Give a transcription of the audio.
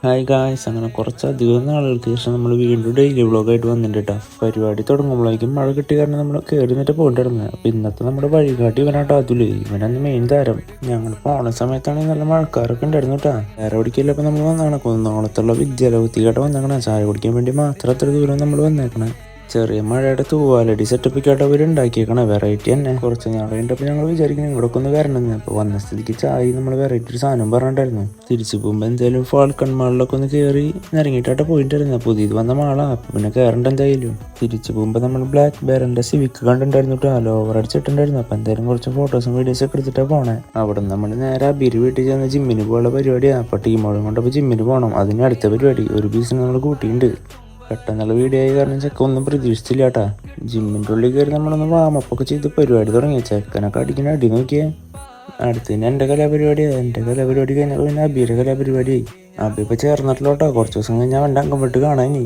Hi guys, അങ്ങനെ കുറച്ചധികം നാളുകൾക്ക് ശേഷം നമ്മൾ വീണ്ടും ഡെയിലി വ്ളോഗായിട്ട് വന്നിട്ടുണ്ട് കേട്ടോ. പരിപാടി തുടങ്ങുമ്പോഴേക്കും മഴ കിട്ടി കാരണം നമ്മൾ കയറി നിന്നിട്ട് പോയിട്ടിരുന്നത്. അപ്പോൾ ഇന്നത്തെ നമ്മുടെ വഴികാട്ടി ഇവനാട്ടോ അതുല്, ഇവനാണ് മെയിൻ താരം. ഞങ്ങൾ പോണ സമയത്താണെങ്കിൽ നല്ല മഴക്കാരൊക്കെ ഉണ്ടായിരുന്നു കേട്ടോ. വേറെ എവിടേക്കല്ല ഇപ്പോൾ നമ്മൾ വന്നാണ് കുന്നോളത്തുള്ള വിദ്യാലയത്തിലോട്ട് വന്നേക്കണേ. ചായ കുടിക്കാൻ വേണ്ടി മാത്രം അത്ര ദൂരം നമ്മൾ വന്നേക്കണേ. ചെറിയ മഴയുടെ തൂവാലടി സെറ്റപ്പിക്കായിട്ട് അവർ ഉണ്ടാക്കിയേക്കണേ. വെറൈറ്റി തന്നെ. കുറച്ച് നാൾ കഴിഞ്ഞപ്പോൾ ഞങ്ങൾ വിചാരിക്കണം ഇങ്ങോട്ടൊക്കെ ഒന്ന് വരണമെന്ന്. അപ്പോൾ വന്ന സ്ഥിതിക്ക് ചായ നമ്മൾ വെറൈറ്റി ഒരു സാധനം പറഞ്ഞിട്ടായിരുന്നു. തിരിച്ചു പോകുമ്പോൾ എന്തായാലും ഫാൽക്കൺ മാളിലൊക്കെ ഒന്ന് കയറി ഇറങ്ങിയിട്ടായിട്ട് പോയിട്ടായിരുന്നു. പുതിയത് വന്ന മാളാ, അപ്പോൾ പിന്നെ കയറണ്ട എന്തായാലും. തിരിച്ചു പോകുമ്പോൾ നമ്മൾ ബ്ലാക്ക് ബെയറിൻ്റെ സിവിക്ക് കണ്ടിട്ടുണ്ടായിരുന്നു കേട്ടോ. ലോവർ അടിച്ചിട്ടുണ്ടായിരുന്നു. അപ്പോൾ എന്തായാലും കുറച്ച് ഫോട്ടോസും വീഡിയോസും ഒക്കെ എടുത്തിട്ടാണ് പോണേ. അവിടെ നിന്ന് നമ്മൾ നേരെ അബിര് വീട്ടിൽ ചെന്ന് ജിമ്മിന് പോകാനുള്ള പരിപാടിയാണ്. അപ്പോൾ ടീമോളും കൊണ്ടപ്പോൾ ജിമ്മിന് പോകണം. അതിന് അടുത്ത പരിപാടി ഒരു പീസിന് നമ്മൾ കൂട്ടിയിട്ടുണ്ട്. പെട്ടെന്നുള്ള വീഡിയോ ആയി കാരണം ചെക്ക ഒന്നും പ്രതീക്ഷിച്ചില്ല കേട്ടാ. ജിമ്മിൻ്റെ ഉള്ളിൽ കയറി നമ്മളൊന്ന് വാമപ്പൊക്കെ ചെയ്ത് പരിപാടി തുടങ്ങി. ചെക്കനൊക്കെ അടിക്കുന്ന അടി നോക്കിയേ. അടുത്തതിന് എൻ്റെ കലാപരിപാടിയാണ്. എൻ്റെ കലാപരിപാടി കഴിഞ്ഞാൽ പിന്നെ അബിയുടെ കലാപരിപാടിയായി. അബി ഇപ്പോൾ ചേർന്നിട്ടില്ല കേട്ടോ. കുറച്ച് ദിവസം കഴിഞ്ഞാൽ അവൻ്റെ അംഗം വിട്ട് കാണാൻ.